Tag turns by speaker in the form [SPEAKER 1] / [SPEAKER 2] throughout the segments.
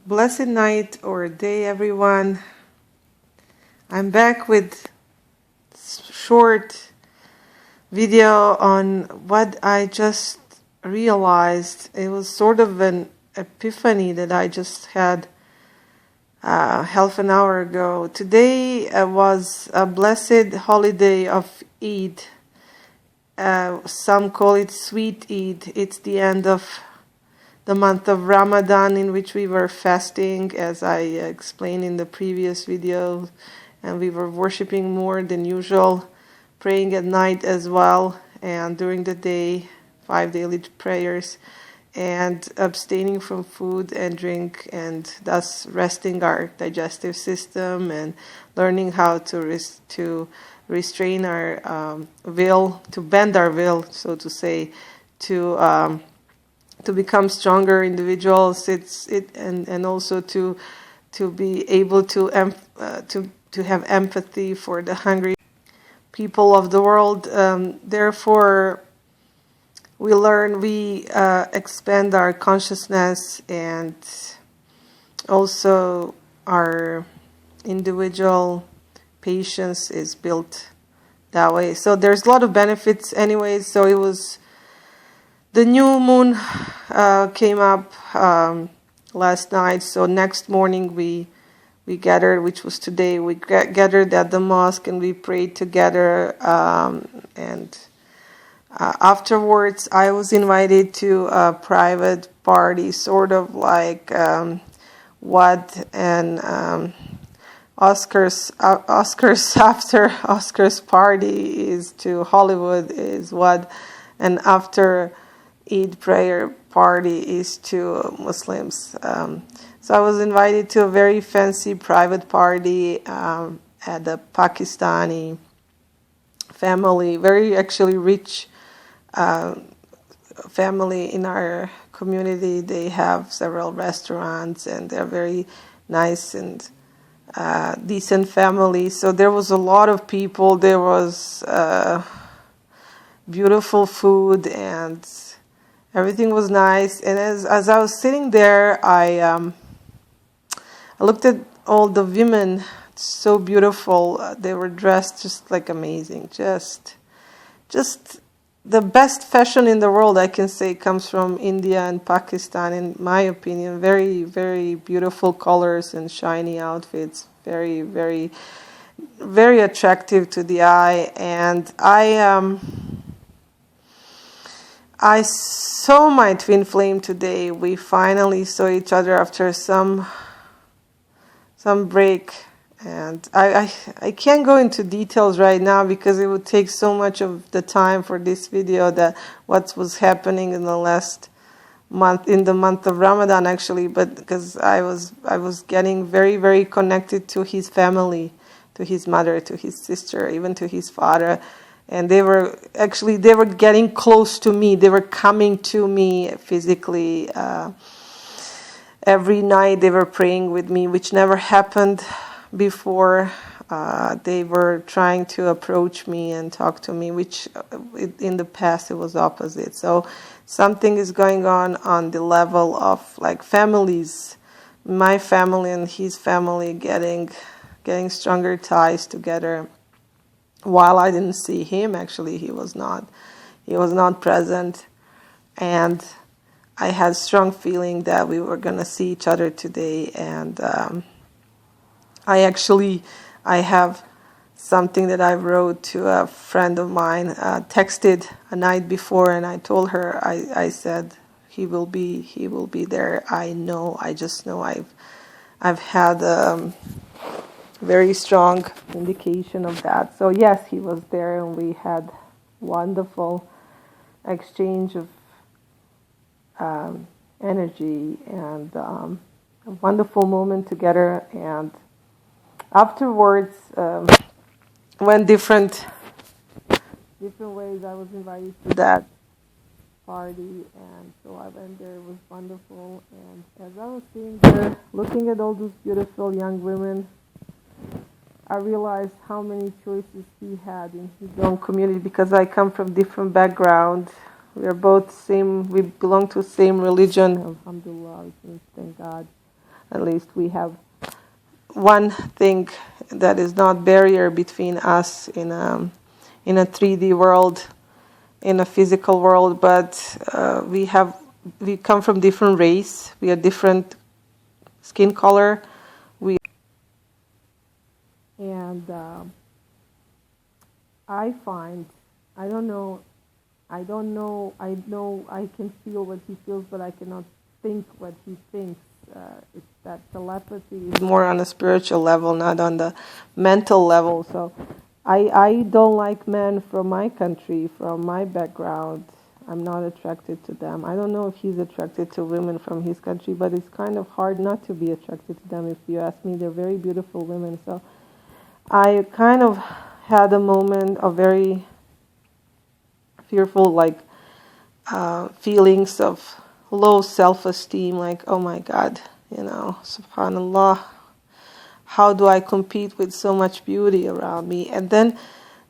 [SPEAKER 1] Blessed night or day, everyone. I'm back with short video on what I just realized. It was sort of an epiphany that I just had half an hour ago. Today was a blessed holiday of Eid. Some call it Sweet Eid. It's the end of the month of Ramadan, in which we were fasting, as I explained in the previous video, and we were worshiping more than usual, praying at night as well, and during the day, 5 daily prayers, and abstaining from food and drink, and thus resting our digestive system and learning how to restrain our will, to bend our will, so to say, to become stronger individuals. And also to be able to have empathy for the hungry people of the world. Therefore, we expand our consciousness, and also our individual patience is built that way. So there's a lot of benefits anyways. So it was the new moon came up last night, so next morning we gathered, which was today. We gathered at the mosque and we prayed together. And afterwards, I was invited to a private party, sort of like what an Oscars after Oscars party is to Hollywood, is what an after Eid prayer party is to Muslims. So I was invited to a very fancy private party at a Pakistani family, very actually rich family in our community. They have several restaurants and they're very nice and decent family. So there was a lot of people. There was beautiful food and everything was nice. And as I was sitting there, I looked at all the women, so beautiful. They were dressed just like amazing. Just the best fashion in the world, I can say, comes from India and Pakistan, in my opinion. Very, very beautiful colors and shiny outfits. Very, very, very attractive to the eye. And I saw my twin flame today. We finally saw each other after some break, and I can't go into details right now because it would take so much of the time for this video, that what was happening in the last month, in the month of Ramadan actually, but because I was getting very, very connected to his family, to his mother, to his sister, even to his father. And they were getting close to me. They were coming to me physically. Every night they were praying with me, which never happened before. They were trying to approach me and talk to me, which in the past it was opposite. So something is going on the level of like families, my family and his family getting stronger ties together. While I didn't see him, actually, he was not present, and I had strong feeling that we were gonna see each other today. And I have something that I wrote to a friend of mine, texted a night before, and I told her, I said he will be there. I just know I've had very strong indication of that. So yes, he was there, and we had wonderful exchange of energy and a wonderful moment together. And afterwards, went different ways. I was invited to that party, and so I went there. It was wonderful. And as I was sitting there looking at all those beautiful young women, I realized how many choices he had in his own community, because I come from different background. We are both we belong to the same religion. Alhamdulillah, thank God. At least we have one thing that is not barrier between us in a 3D world, in a physical world, but we come from different race. We are different skin color. I find, I know I can feel what he feels, but I cannot think what he thinks. It's that telepathy is more on a spiritual level, not on the mental level. So I don't like men from my country, from my background. I'm not attracted to them. I don't know if he's attracted to women from his country, but it's kind of hard not to be attracted to them. If you ask me, they're very beautiful women. So I kind of had a moment of very fearful, feelings of low self-esteem, like, oh my God, subhanallah, how do I compete with so much beauty around me? And then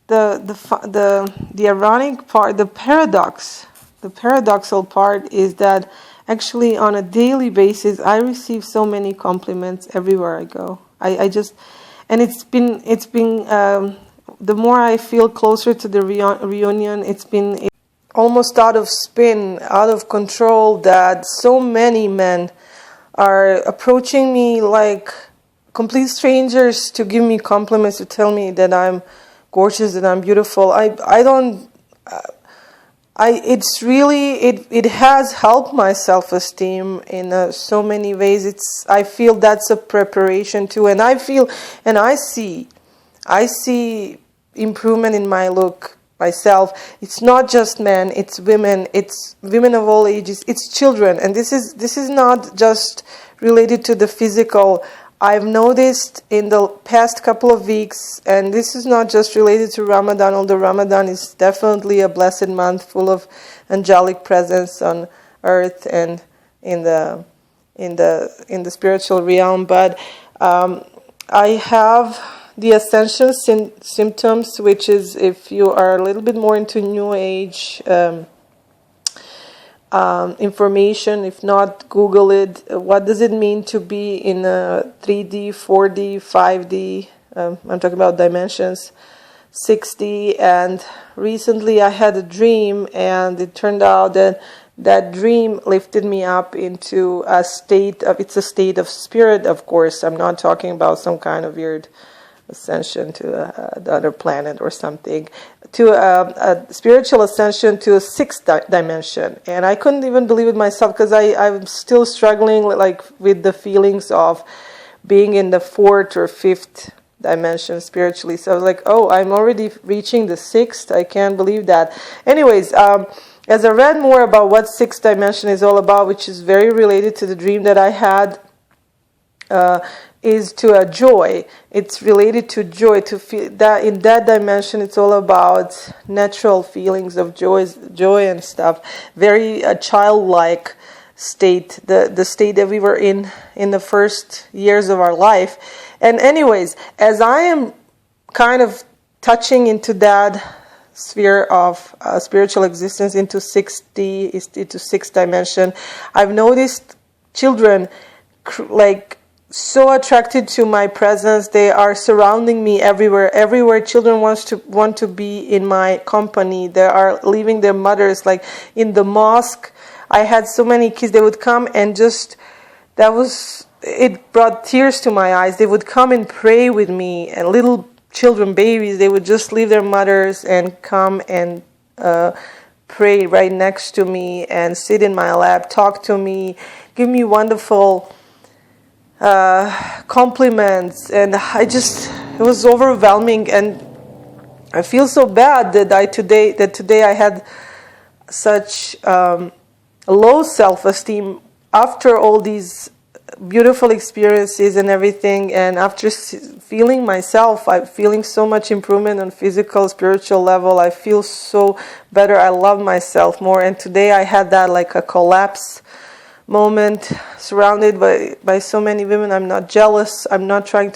[SPEAKER 1] the ironic part, the paradoxal part is that actually on a daily basis I receive so many compliments everywhere I go. And it's been the more I feel closer to the reunion, it's been almost out of spin, out of control, that so many men are approaching me like complete strangers to give me compliments, to tell me that I'm gorgeous, that I'm beautiful. It has helped my self-esteem in so many ways. I feel that's a preparation too, and I see improvement in my look myself. It's not just men, it's women of all ages, it's children, and this is not just related to the physical. I've noticed in the past couple of weeks, and this is not just related to Ramadan, although Ramadan is definitely a blessed month full of angelic presence on earth and in the spiritual realm, but I have the ascension symptoms, which is, if you are a little bit more into New Age information, if not, Google it. What does it mean to be in a 3D, 4D, 5D? I'm talking about dimensions, 6D. And recently I had a dream, and it turned out that dream lifted me up into a state of spirit, of course. I'm not talking about some kind of weird ascension to another planet or something, to a spiritual ascension to a sixth dimension. And I couldn't even believe it myself, because I'm still struggling with the feelings of being in the fourth or fifth dimension spiritually. So I was like, oh, I'm already reaching the sixth. I can't believe that. Anyways, as I read more about what sixth dimension is all about, which is very related to the dream that I had, is to a joy. It's related to joy, to feel that in that dimension it's all about natural feelings of joy and stuff. Very childlike state, the state that we were in the first years of our life. And anyways, as I am kind of touching into that sphere of spiritual existence, into 6D, into sixth dimension, I've noticed children so attracted to my presence. They are surrounding me everywhere. Everywhere children want to be in my company. They are leaving their mothers. Like in the mosque, I had so many kids. They would come and it brought tears to my eyes. They would come and pray with me, and little children, babies, they would just leave their mothers and come and pray right next to me and sit in my lap, talk to me, give me wonderful compliments, and it was overwhelming, and I feel so bad that today I had such low self-esteem after all these beautiful experiences and everything, and after feeling myself, I'm feeling so much improvement on physical, spiritual level. I feel so better. I love myself more, and today I had that like a collapse moment, surrounded by so many women. I'm not jealous. I'm trying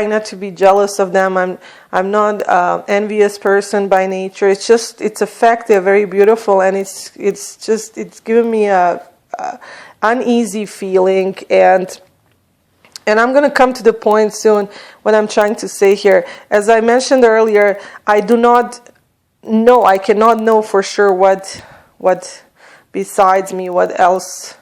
[SPEAKER 1] not to be jealous of them. I'm not envious person by nature. It's a fact they're very beautiful, and it's given me uneasy feeling. And I'm going to come to the point soon what I'm trying to say here. As I mentioned earlier, I do not know, I cannot know for sure what besides me, what else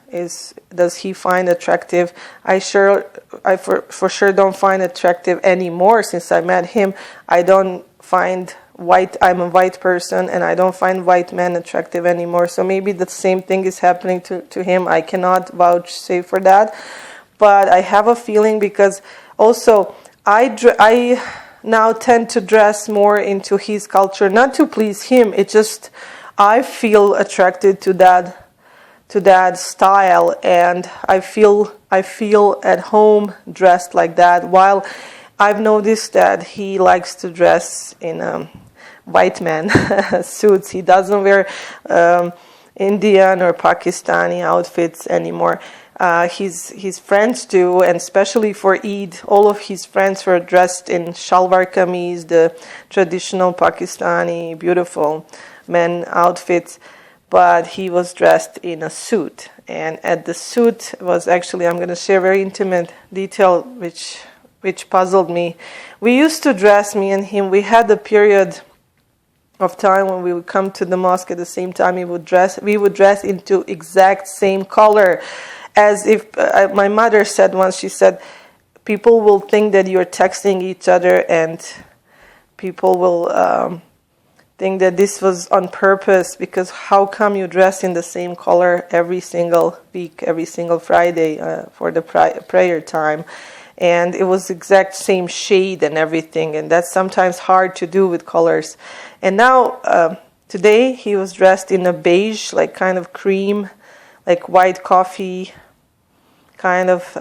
[SPEAKER 1] does he find attractive. I for sure don't find attractive anymore since I met him. I'm a white person, and I don't find white men attractive anymore. So maybe the same thing is happening to him. I cannot vouch for that. But I have a feeling, because also I now tend to dress more into his culture, not to please him. It just, I feel attracted to that style, and I feel at home dressed like that. While I've noticed that he likes to dress in white man suits. He doesn't wear Indian or Pakistani outfits anymore. His friends do, and especially for Eid, all of his friends were dressed in shalwar kameez, the traditional Pakistani beautiful men outfits, but he was dressed in a suit. And at the suit was actually, I'm going to share a very intimate detail which puzzled me. We used to dress, me and him, we had a period of time when we would come to the mosque at the same time. We would dress into exact same color. As if, my mother said once, she said, people will think that you're texting each other, and people will think that this was on purpose, because how come you dress in the same color every single week, every single Friday for the prayer time? And it was exact same shade and everything, and that's sometimes hard to do with colors. And now, today, he was dressed in a beige, like kind of cream, like white coffee kind of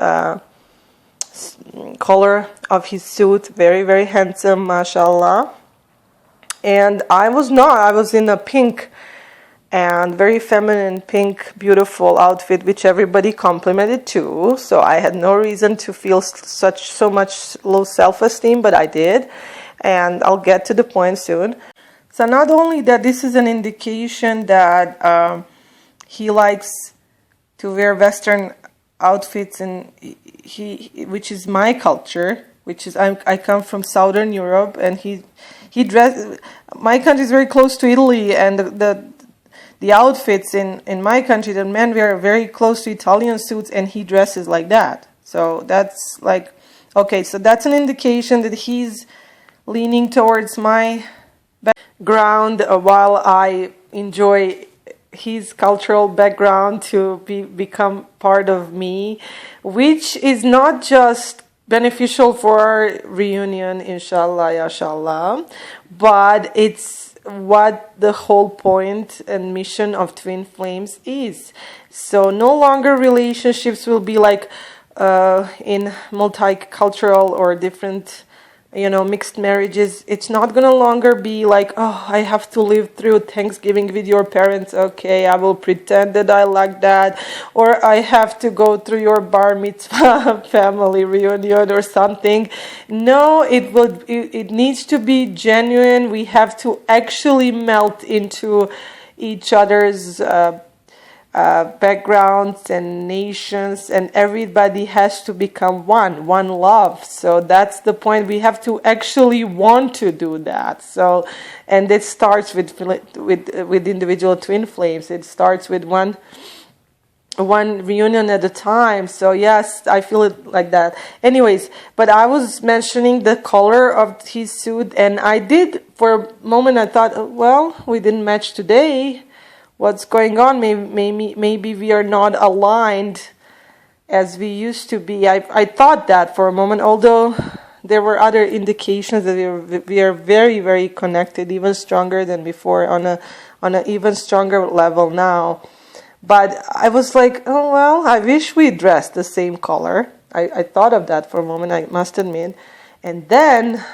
[SPEAKER 1] color of his suit. Very, very handsome, mashallah. And I was in a pink and very feminine pink, beautiful outfit, which everybody complimented too. So I had no reason to feel so much low self-esteem, but I did. And I'll get to the point soon. So not only that, this is an indication that he likes to wear Western outfits, and which is my culture, which is I come from Southern Europe, and he dress. My country is very close to Italy, and the outfits in my country, the men wear very close to Italian suits, and he dresses like that. So that's like, okay, so that's an indication that he's leaning towards my background, while I enjoy his cultural background to become part of me, which is not just beneficial for our reunion, inshallah, yashallah, but it's what the whole point and mission of Twin Flames is. So no longer relationships will be like in multicultural or different, mixed marriages. It's not going to longer be like, oh, I have to live through Thanksgiving with your parents. Okay, I will pretend that I like that. Or I have to go through your bar mitzvah family reunion or something. No, it needs to be genuine. We have to actually melt into each other's backgrounds and nations, and everybody has to become one love. So that's the point. We have to actually want to do that. So, and it starts with individual twin flames. It starts with one reunion at a time. So yes, I feel it like that. Anyways, but I was mentioning the color of his suit, and I did, for a moment I thought, well, we didn't match today. What's going on? Maybe we are not aligned as we used to be. I thought that for a moment, although there were other indications that we are very, very connected, even stronger than before, on an even stronger level now. But I was like, oh well, I wish we dressed the same color. I thought of that for a moment, I must admit. And then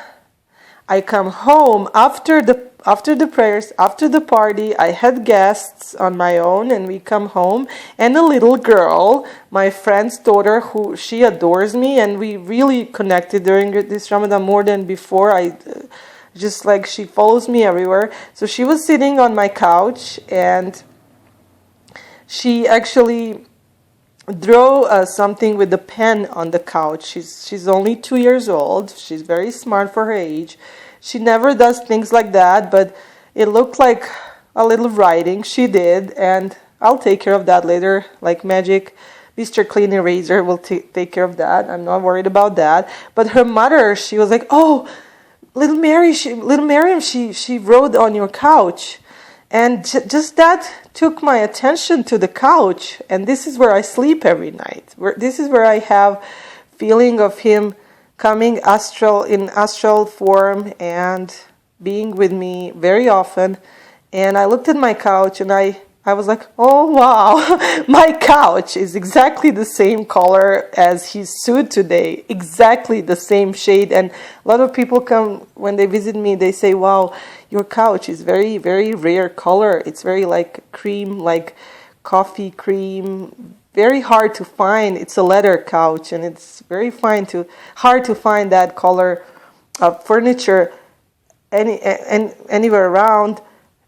[SPEAKER 1] I come home after the prayers, after the party. I had guests on my own, and we come home, and a little girl, my friend's daughter, who she adores me, and we really connected during this Ramadan more than before. Just like she follows me everywhere. So she was sitting on my couch, and she actually draw something with the pen on the couch. She's only 2 years old. She's very smart for her age. She never does things like that, but it looked like a little writing. She did, and I'll take care of that later, like magic. Mr. Clean Eraser will take care of that. I'm not worried about that. But her mother, she was like, "Oh, little Miriam, she wrote on your couch." And just that took my attention to the couch. And this is where I sleep every night. This is where I have feeling of him coming in astral form and being with me very often. And I looked at my couch and I was like, oh wow, my couch is exactly the same color as his suit today, exactly the same shade. And a lot of people come, when they visit me, they say, wow, your couch is very, very rare color. It's very like cream, like coffee cream, very hard to find. It's a leather couch and it's very hard to find that color of furniture anywhere around.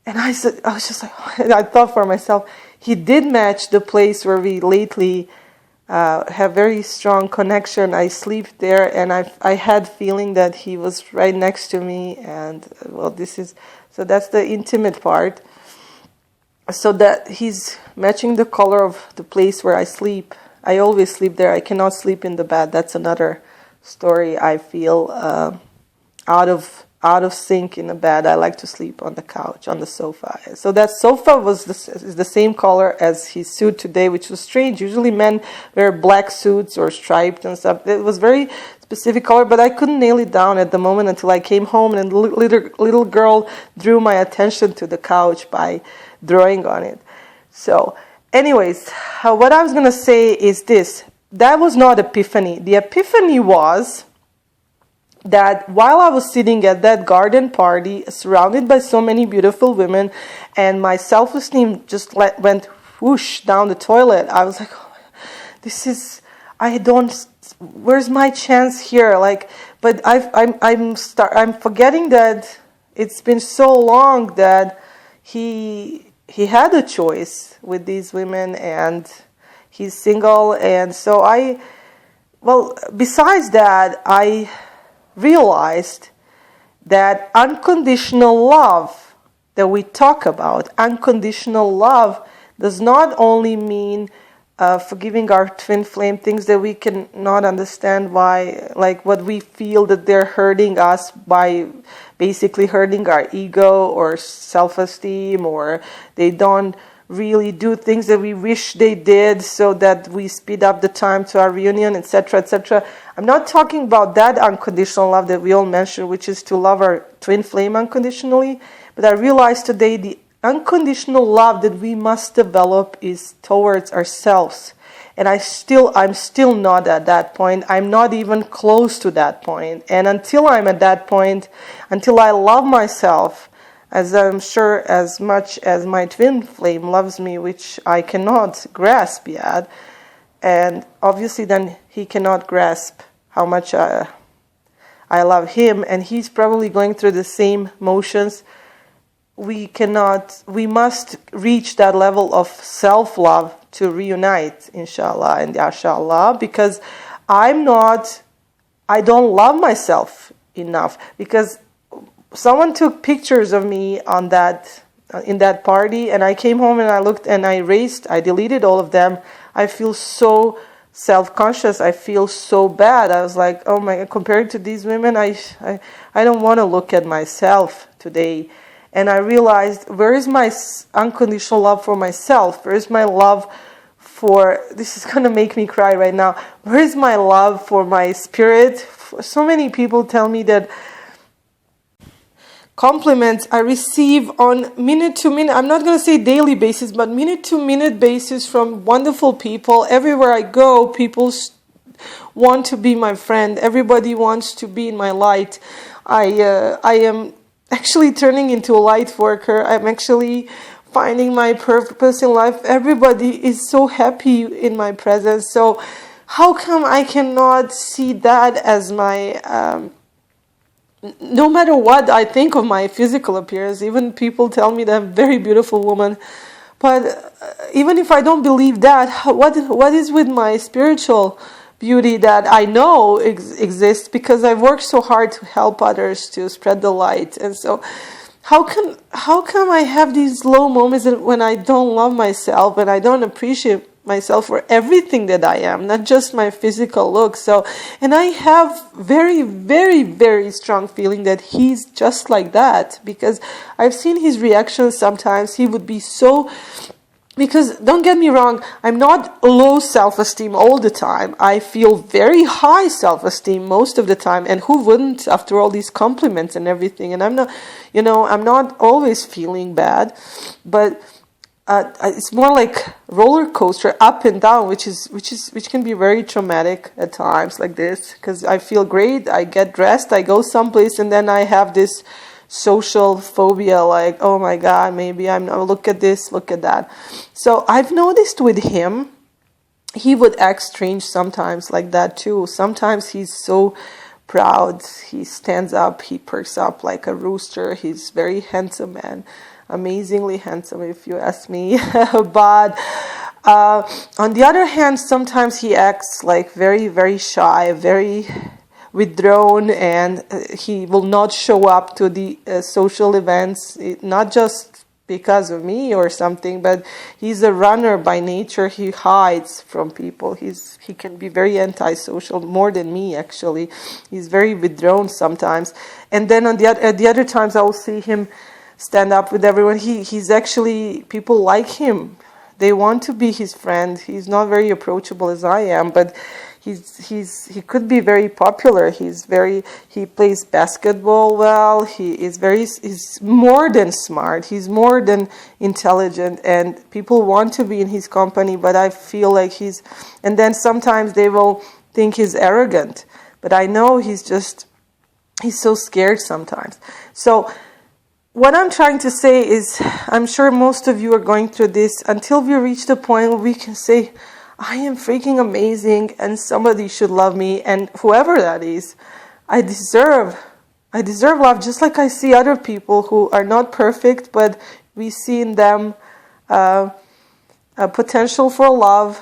[SPEAKER 1] And I was just like, I thought for myself, he did match the place where we lately have very strong connection. I sleep there, and I had feeling that he was right next to me. And well, so that's the intimate part. So that he's matching the color of the place where I sleep. I always sleep there. I cannot sleep in the bed. That's another story. I feel out of sync in the bed. I like to sleep on the couch, on the sofa. So that sofa is the same color as his suit today, which was strange. Usually men wear black suits or striped and stuff. It was very specific color, but I couldn't nail it down at the moment until I came home, and the little girl drew my attention to the couch by drawing on it. So anyways, what I was going to say is this. That was not epiphany. The epiphany was that while I was sitting at that garden party, surrounded by so many beautiful women, and my self-esteem just went whoosh down the toilet, I was like, oh my God, where's my chance here? But I'm forgetting that it's been so long that he had a choice with these women, and he's single, and so besides that, I realized that unconditional love that we talk about, unconditional love does not only mean forgiving our twin flame, things that we cannot understand why, like what we feel that they're hurting us by basically hurting our ego or self-esteem, or they don't really do things that we wish they did so that we speed up the time to our reunion, etc., etc. I'm not talking about that unconditional love that we all mention, which is to love our twin flame unconditionally. But I realized today the unconditional love that we must develop is towards ourselves. And I'm still not at that point. I'm not even close to that point. And until I'm at that point, until I love myself, as I'm sure as much as my twin flame loves me, which I cannot grasp yet, and obviously then he cannot grasp how much I love him, and he's probably going through the same motions. We must reach that level of self-love to reunite, inshallah and yashallah, because I don't love myself enough, because someone took pictures of me in that party, and I came home and I looked and I deleted all of them. I feel so self-conscious. I feel so bad. I was like, oh my God, compared to these women, I don't want to look at myself today. And I realized, where is my unconditional love for myself? Where is my love for, this is going to make me cry right now, where is my love for my spirit? So many people tell me that compliments I receive on minute to minute, I'm not going to say daily basis, but minute to minute basis from wonderful people. Everywhere I go, people want to be my friend. Everybody wants to be in my light. I am actually turning into a light worker. I'm actually finding my purpose in life. Everybody is so happy in my presence. So how come I cannot see that as my no matter what I think of my physical appearance? Even people tell me that I'm a very beautiful woman, But even if I don't believe that, what is with my spiritual beauty that I know exists, because I've worked so hard to help others, to spread the light. And so how come I have these low moments when I don't love myself and I don't appreciate myself for everything that I am, not just my physical look. So, and I have very, very, very strong feeling that he's just like that, because I've seen his reactions sometimes. He would be so, because don't get me wrong, I'm not low self-esteem all the time. I feel very high self-esteem most of the time, and who wouldn't after all these compliments and everything? And I'm not, I'm not always feeling bad, but it's more like roller coaster, up and down, which can be very traumatic at times like this, because I feel great, I get dressed, I go someplace, and then I have this social phobia, like, oh my God, maybe I'm not, look at this, look at that. So I've noticed with him, he would act strange sometimes like that too. Sometimes he's so proud, he stands up, he perks up like a rooster. He's very handsome man, amazingly handsome if you ask me. But on the other hand, sometimes he acts like very, very shy, very withdrawn, and he will not show up to the social events, not just because of me or something, but he's a runner by nature. He hides from people. He can be very antisocial, more than me actually. He's very withdrawn sometimes. And then at the other times I will see him stand up with everyone. He's actually, people like him. They want to be his friend. He's not very approachable as I am, but he could be very popular. He plays basketball well. He's more than smart. He's more than intelligent, and people want to be in his company, but I feel like and then sometimes they will think he's arrogant, but I know he's so scared sometimes. So what I'm trying to say is, I'm sure most of you are going through this, until we reach the point where we can say, I am freaking amazing and somebody should love me, and whoever that is, I deserve love, just like I see other people who are not perfect, but we see in them a potential for love,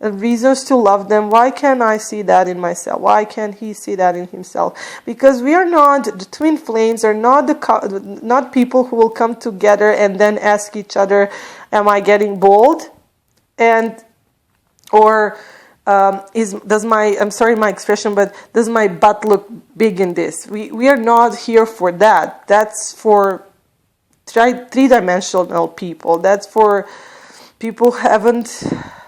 [SPEAKER 1] reasons to love them. Why can't I see that in myself? Why can't he see that in himself? Because we are not, the twin flames are not people who will come together and then ask each other, am I getting bold? Or I'm sorry my expression, but does my butt look big in this? We are not here for that. That's for three-dimensional people. That's for people who haven't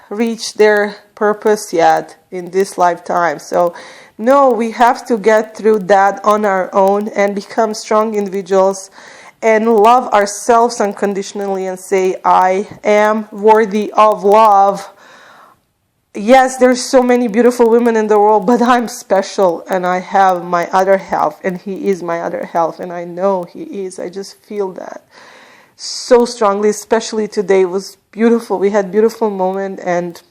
[SPEAKER 1] reached their purpose yet in this lifetime. So no, we have to get through that on our own and become strong individuals and love ourselves unconditionally and say, I am worthy of love. Yes, there's so many beautiful women in the world, but I'm special and I have my other half, and he is my other half, and I know he is. I just feel that so strongly, especially today. It was beautiful. We had beautiful moment and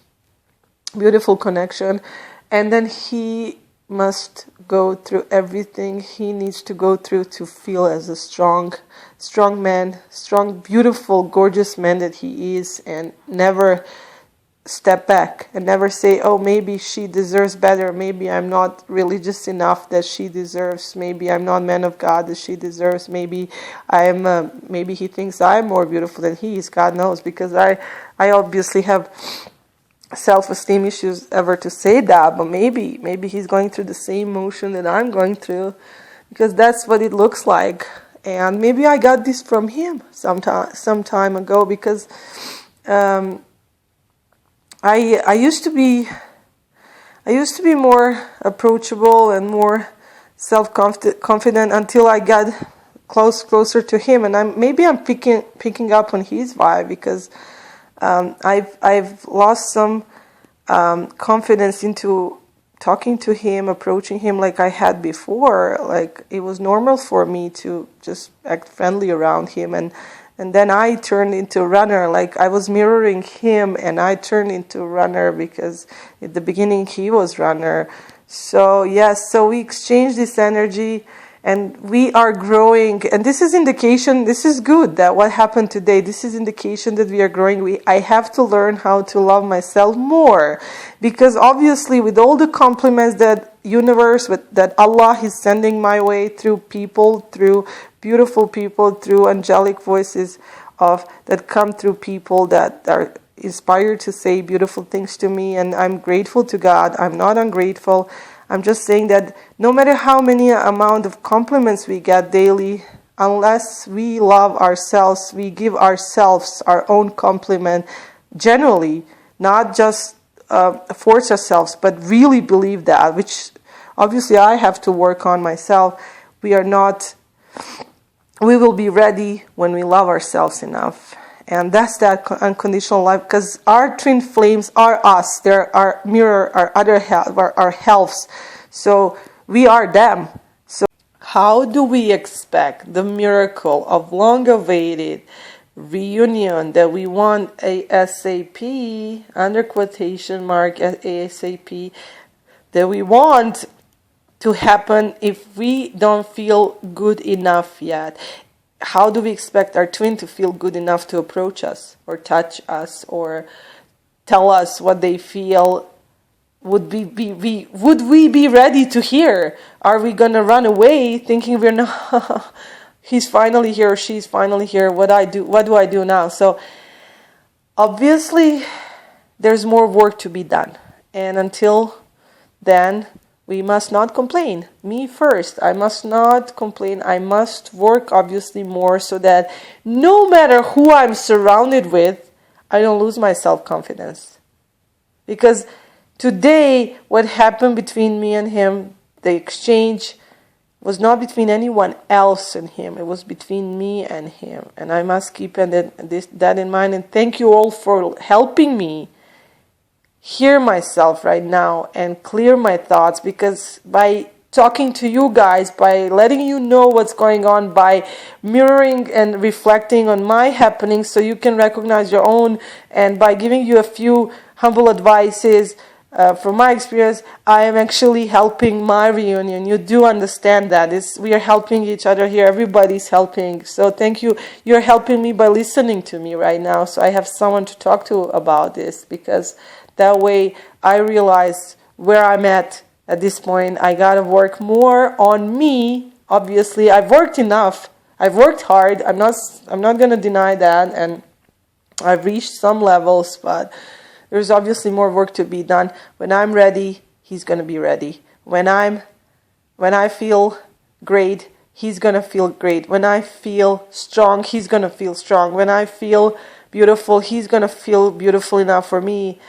[SPEAKER 1] beautiful connection, and then he must go through everything he needs to go through to feel as a strong man, strong, beautiful, gorgeous man that he is, and never step back and never say, oh, maybe she deserves better, maybe I'm not religious enough that she deserves, maybe I'm not man of God that she deserves, maybe maybe he thinks I'm more beautiful than he is. God knows, because I obviously have self-esteem issues ever to say that, but maybe he's going through the same motion that I'm going through, because that's what it looks like. And maybe I got this from him some time ago, because I used to be more approachable and more self-confident until I got closer to him, and maybe I'm picking up on his vibe, because I've lost some confidence into talking to him, approaching him like I had before. Like, it was normal for me to just act friendly around him, and then I turned into a runner. Like, I was mirroring him, and I turned into a runner because at the beginning he was runner. So yes, so we exchanged this energy, and we are growing. And this is indication, this is good, that what happened today, this is indication that we are growing. I have to learn how to love myself more, because obviously with all the compliments that universe, that Allah is sending my way through people, through beautiful people, through angelic voices that come through people that are inspired to say beautiful things to me, and I'm grateful to God. I'm not ungrateful. I'm just saying that no matter how many amount of compliments we get daily, unless we love ourselves, we give ourselves our own compliment generally, not just force ourselves, but really believe that, which obviously I have to work on myself. We will be ready when we love ourselves enough. And that's that unconditional love, because our twin flames are us. They're our mirror, our other half, our halves. So we are them. So how do we expect the miracle of long-awaited reunion that we want ASAP, under quotation mark ASAP, that we want to happen if we don't feel good enough yet? How do we expect our twin to feel good enough to approach us or touch us or tell us what they feel? Would we be ready to hear? Are we gonna run away thinking we're not? He's finally here or she's finally here. What do I do now? So obviously there's more work to be done, and until then, we must not complain. Me first. I must not complain. I must work obviously more, so that no matter who I'm surrounded with, I don't lose my self-confidence. Because today, what happened between me and him, the exchange, was not between anyone else and him. It was between me and him. And I must keep that in mind. And thank you all for helping me hear myself right now and clear my thoughts, because by talking to you guys, by letting you know what's going on, by mirroring and reflecting on my happenings so you can recognize your own, and by giving you a few humble advices from my experience, I am actually helping my reunion. You do understand that. We are helping each other here. Everybody's helping. So thank you. You're helping me by listening to me right now. So I have someone to talk to about this, because that way I realize where I'm at this point. I gotta work more on me. Obviously, I've worked enough. I've worked hard. I'm not gonna deny that, and I've reached some levels, but there's obviously more work to be done. When I'm ready, he's gonna be ready. When I feel great, he's gonna feel great. When I feel strong, he's gonna feel strong. When I feel beautiful, he's gonna feel beautiful enough for me.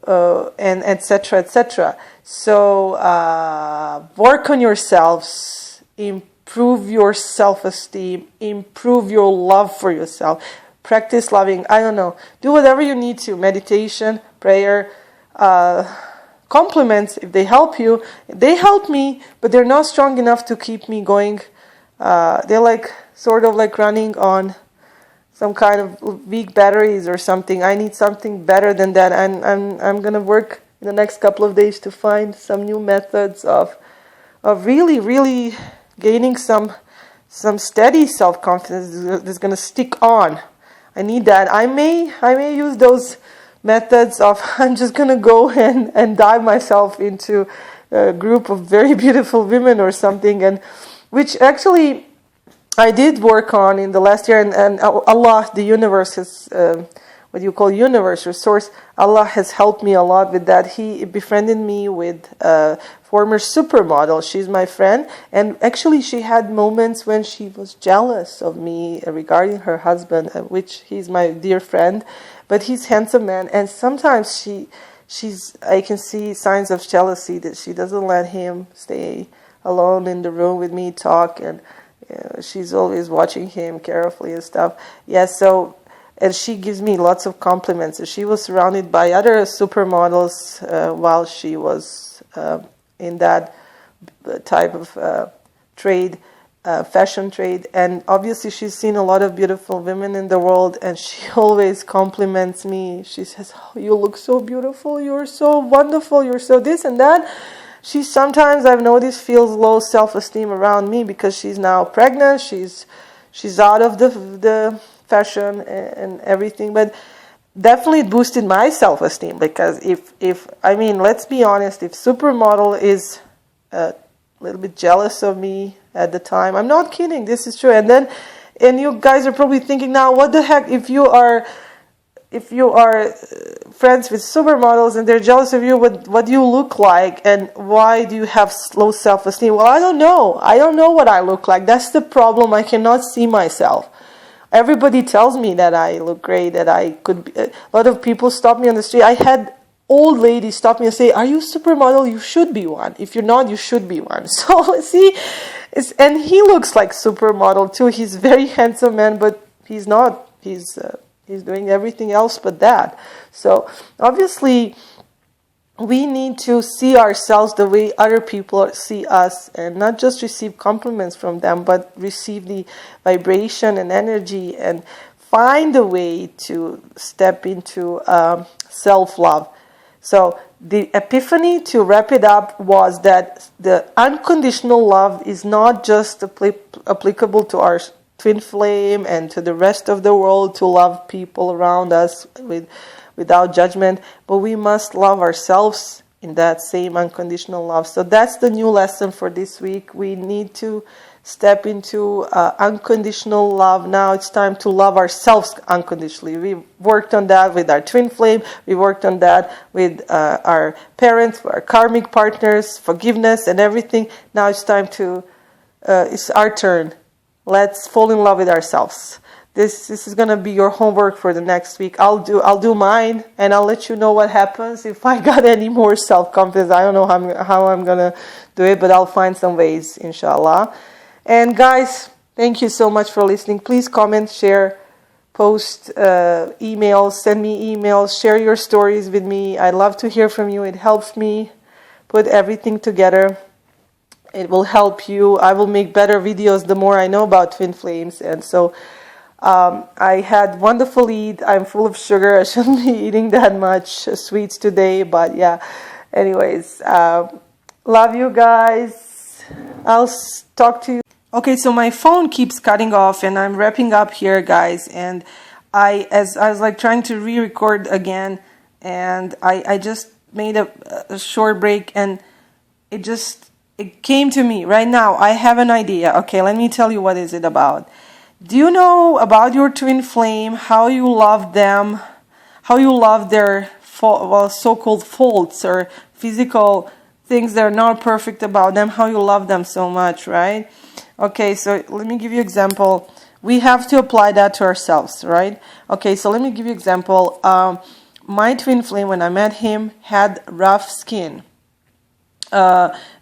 [SPEAKER 1] And etc., etc. So work on yourselves, improve your self-esteem, improve your love for yourself, practice loving. I don't know, do whatever you need to. Meditation, prayer, compliments, if they help you. They help me, but they're not strong enough to keep me going. They're like sort of like running on some kind of weak batteries or something. I need something better than that, and I'm gonna work in the next couple of days to find some new methods of really gaining some steady self-confidence that's gonna stick on. I need that. I may use those methods of I'm just gonna go and dive myself into a group of very beautiful women or something, and which actually I did work on in the last year, and Allah, the universe, has what you call universe or source. Allah has helped me a lot with that. He befriended me with a former supermodel. She's my friend, and actually she had moments when she was jealous of me regarding her husband, which he's my dear friend, but he's a handsome man, and sometimes I can see signs of jealousy that she doesn't let him stay alone in the room with me, talk, and she's always watching him carefully and stuff. And she gives me lots of compliments. She was surrounded by other supermodels while she was in that type of trade, fashion trade. And obviously she's seen a lot of beautiful women in the world, and she always compliments me. She says, "Oh, you look so beautiful, you're so wonderful, you're so this and that." she sometimes, I've noticed, feels low self-esteem around me because she's now pregnant. She's out of the fashion and everything, but definitely it boosted my self-esteem, because if I mean, let's be honest, if Supermodel is a little bit jealous of me at the time, I'm not kidding, this is true. And you guys are probably thinking now, what the heck, if you are friends with supermodels and they're jealous of you, what do you look like, and why do you have low self-esteem? Well, I don't know what I look like. That's the problem. I cannot see myself. Everybody tells me that I look great, that I could be. A lot of people stop me on the street. I had old ladies stop me and say, "Are you a supermodel? You should be one. If you're not, you should be one." So see, and he looks like supermodel too. He's a very handsome man, but he's not. He's doing everything else but that. So obviously, we need to see ourselves the way other people see us, and not just receive compliments from them, but receive the vibration and energy, and find a way to step into self-love. So the epiphany, to wrap it up, was that the unconditional love is not just applicable to our twin flame and to the rest of the world, to love people around us without judgment, but we must love ourselves in that same unconditional love. So that's the new lesson for this week. We need to step into unconditional love. Now it's time to love ourselves unconditionally. We worked on that with our twin flame. We worked on that with our parents, our karmic partners, forgiveness and everything. Now it's time to, it's our turn. Let's fall in love with ourselves. This is going to be your homework for the next week. I'll do mine, and I'll let you know what happens. If I got any more self-confidence, I don't know how I'm going to do it, but I'll find some ways, inshallah. And guys, thank you so much for listening. Please comment, share, post emails, send me emails, share your stories with me. I'd love to hear from you. It helps me put everything together. It will help you. I will make better videos the more I know about twin flames. And so I had wonderful eat. I'm full of sugar. I shouldn't be eating that much sweets today. But yeah, anyways, love you guys. I'll talk to you. Okay, so my phone keeps cutting off and I'm wrapping up here, guys. And I was like trying to re-record again, and I just made a short break, and it came to me right now. I have an idea. Okay, let me tell you what is it about. Do you know about your twin flame, how you love them, how you love their so-called faults or physical things that are not perfect about them, how you love them so much, right? Okay, so let me give you an example. We have to apply that to ourselves, right? Okay, so let me give you an example. My twin flame, when I met him, had rough skin.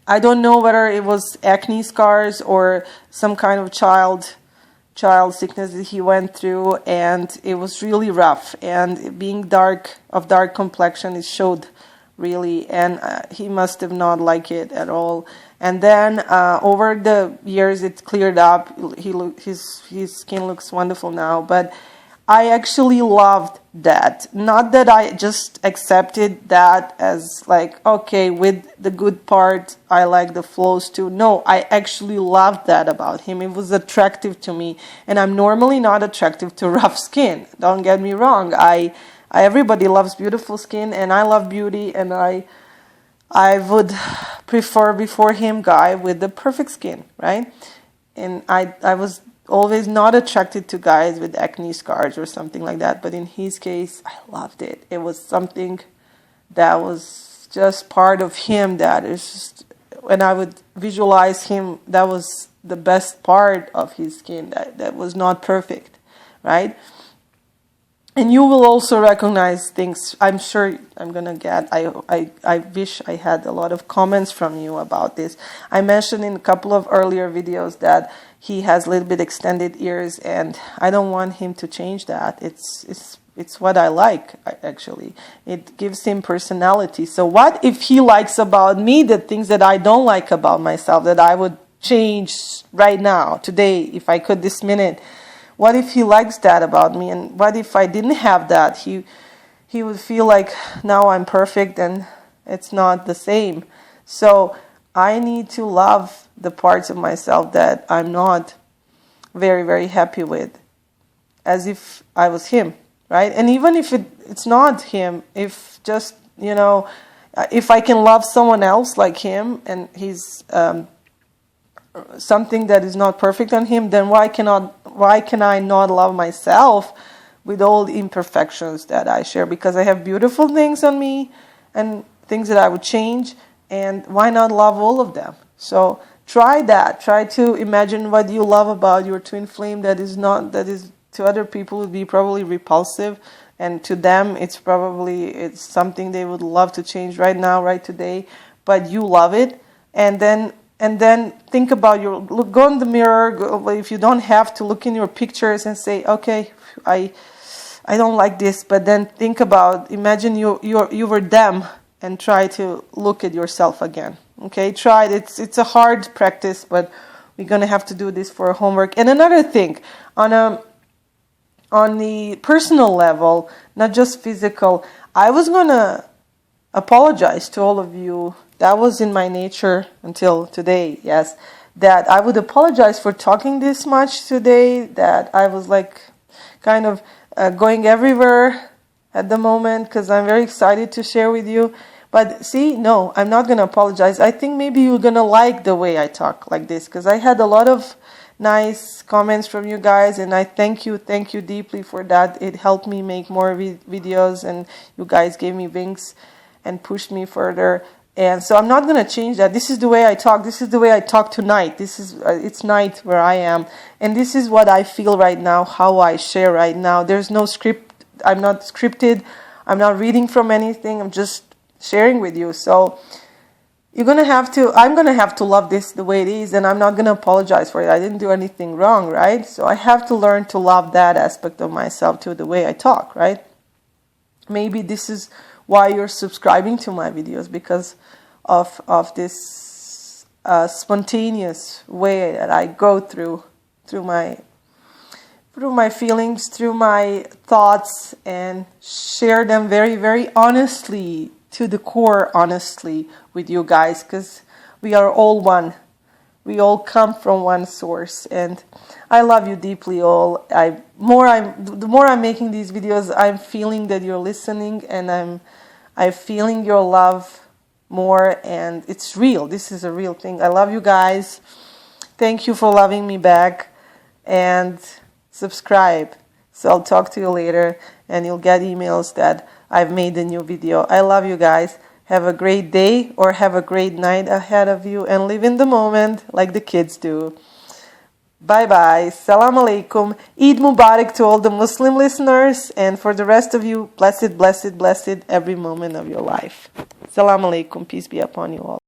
[SPEAKER 1] I don't know whether it was acne scars or some kind of child sickness that he went through, and it was really rough. And being dark complexion, it showed really, and he must have not liked it at all. And then over the years, it cleared up. His skin looks wonderful now, but I actually loved that. Not that I just accepted that as like, okay, with the good part, I like the flaws too. No, I actually loved that about him. It was attractive to me. And I'm normally not attractive to rough skin. Don't get me wrong. Everybody loves beautiful skin, and I love beauty, and I would prefer before him guy with the perfect skin, right? And I was always not attracted to guys with acne scars or something like that, but in his case, I loved it. It was something that was just part of him, that is just, when I would visualize him, that was the best part of his skin, that was not perfect, right? And you will also recognize things. I'm sure I'm going to get, I wish I had a lot of comments from you about this. I mentioned in a couple of earlier videos that he has a little bit extended ears, and I don't want him to change that. It's what I like, actually. It gives him personality. So what if he likes about me the things that I don't like about myself, that I would change right now, today, if I could this minute? What if he likes that about me? And what if I didn't have that? He would feel like now I'm perfect and it's not the same. So I need to love the parts of myself that I'm not very, very happy with, as if I was him, right? And even if it's not him, if just, if I can love someone else like him and he's something that is not perfect on him, then why can I not love myself with all the imperfections that I share? Because I have beautiful things on me and things that I would change, and why not love all of them? So try that. Try to imagine what you love about your twin flame that is to other people would be probably repulsive, and to them it's something they would love to change right now, right today, but you love it. And then think about go in the mirror, if you don't have to, look in your pictures and say, okay, I don't like this, but then imagine you were them, and try to look at yourself again. Okay, try it. It's a hard practice, but we're gonna have to do this for homework. And another thing, on the personal level, not just physical, I was gonna apologize to all of you. That was in my nature until today, yes, that I would apologize for talking this much today, that I was like kind of going everywhere at the moment, because I'm very excited to share with you. But see, no, I'm not going to apologize. I think maybe you're going to like the way I talk like this, because I had a lot of nice comments from you guys, and I thank you deeply for that. It helped me make more videos, and you guys gave me wings and pushed me further. And so I'm not going to change that. This is the way I talk. This is the way I talk tonight. It's night where I am. And this is what I feel right now, how I share right now. There's no script. I'm not scripted. I'm not reading from anything. I'm just sharing with you. So I'm going to have to love this the way it is, and I'm not going to apologize for it. I didn't do anything wrong, right? So I have to learn to love that aspect of myself too, the way I talk, right? Maybe this is why you're subscribing to my videos, because of this spontaneous way that I go through my feelings, through my thoughts, and share them very, very honestly, to the core, honestly, with you guys, because we are all one. We all come from one source, and I love you deeply all. The more I'm making these videos, I'm feeling that you're listening, and I'm feeling your love more, and it's real. This is a real thing. I love you guys. Thank you for loving me back, and subscribe. So I'll talk to you later, and you'll get emails that I've made a new video. I love you guys. Have a great day or have a great night ahead of you, and live in the moment like the kids do. Bye-bye. Salam alaikum. Eid Mubarak to all the Muslim listeners, and for the rest of you, blessed, blessed, blessed every moment of your life. Salam alaikum. Peace be upon you all.